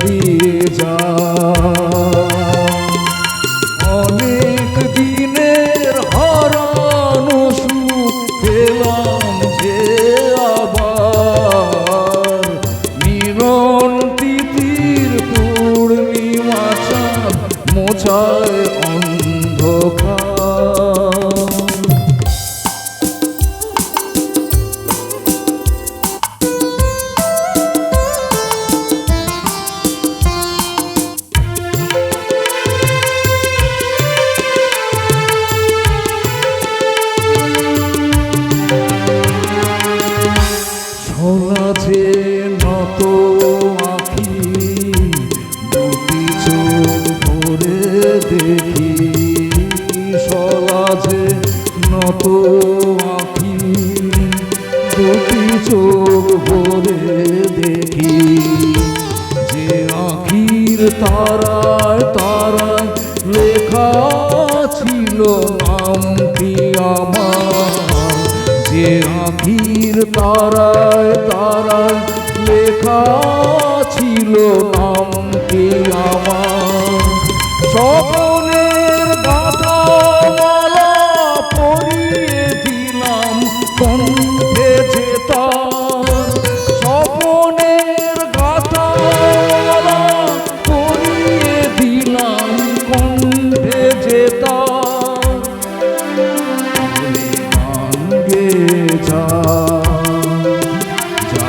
দিয়ে যা। অনেক দিনের হারানো সুখ পেলাম যে আবার, মিলন তিথির পূর্ণিমা চাঁদ মোছায় অন্ধকার। সোনাঝে নত আঁখি দুটি চোখ ভরে দেখি, সোনাঝে নত আঁখি দুটি চোখ ভরে দেখি, যে আঁখির তারায় তারায় লেখা ছিল নামটি আমার, যে আঁখির তারায় তারায় লেখা ছিল নামটি আমার। স্বপ্নের গাথা মালা পরিয়ে দিলাম কণ্ঠে যে তার, স্বপ্নের গাথা মালা পরিয়ে দিলাম কণ্ঠে যে তার। যা যা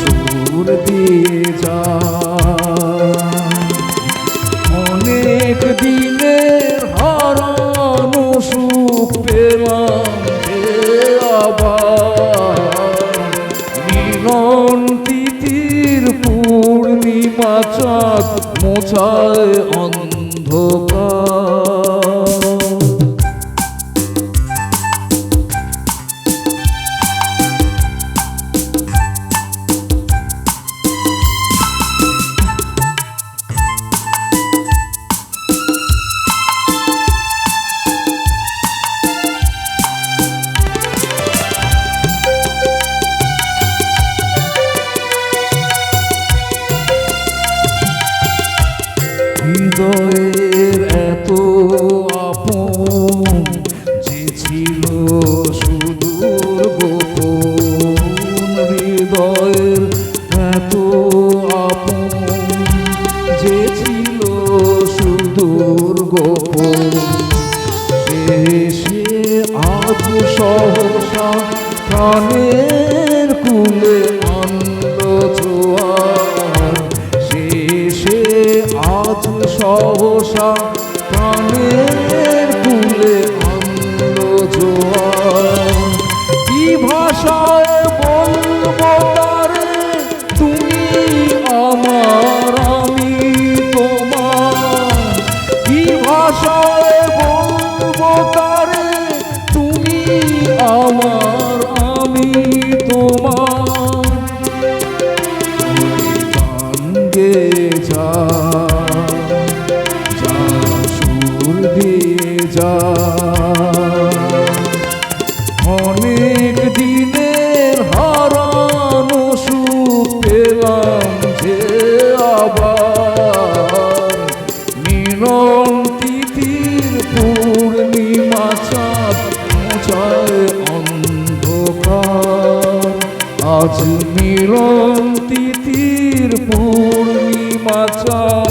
সুর দিয়ে যা। অনেক দিনের হারানো সুখ পেলাম যে আবার, মিলন তিথির পূর্ণিমা চাঁদ মোছায় অন্ধকার। হৃদয়ের এত আপন যে ছিল সুদূর গোপন, হৃদয়ের এত আপন যে ছিল সুদূর গোপন, সে আজ সহসা প্রাণের কুলে আনলো জোয়ার, সে আজ সহসা প্রাণের কুলে আনলো জোয়ার। কি ভাষায় বলবো তারে তুমি আমার আমি তোমার, কি ভাষায় বলবো তারে তুমি আমার আমি তোমার। গান গেয়ে যা যা সুর দিয়ে যা। অনেক দিনের হারানো সুখ পেলাম যে আবার, মিলন তিথির পূর্ণিমা চাঁদ মোছায় অন্ধকার। আজ মিলন তিথির পূর্ণিমা চাঁদ